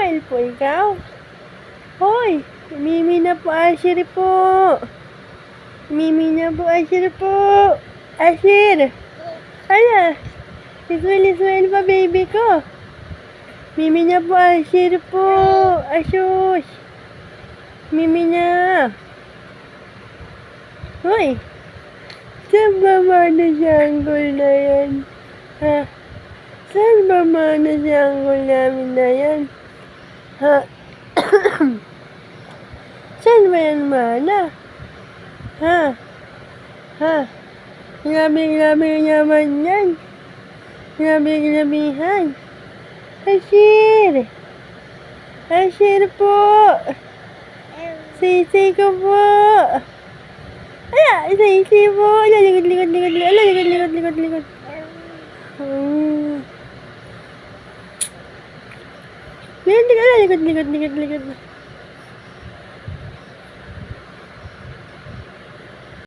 Smile po ikaw. Hoy, Mimi na po, Asher po. Mimi na po, Asher po. Asher. Ano? Smile pa, baby ko. Mimi na po, Asher po. Asus. Mimi na. Hoy. Saan ba mana si uncle na yan? Ha? Saan ba mana si uncle namin na yan? Ha? Saan ba yan mana? Ha? Ha? Grabe naman yan. Grabe-grabihan. Asher! Asher po! Sisi ko po! Ala! Sisi po! Ala! Likod! Ala! Likod! Ala! Likod!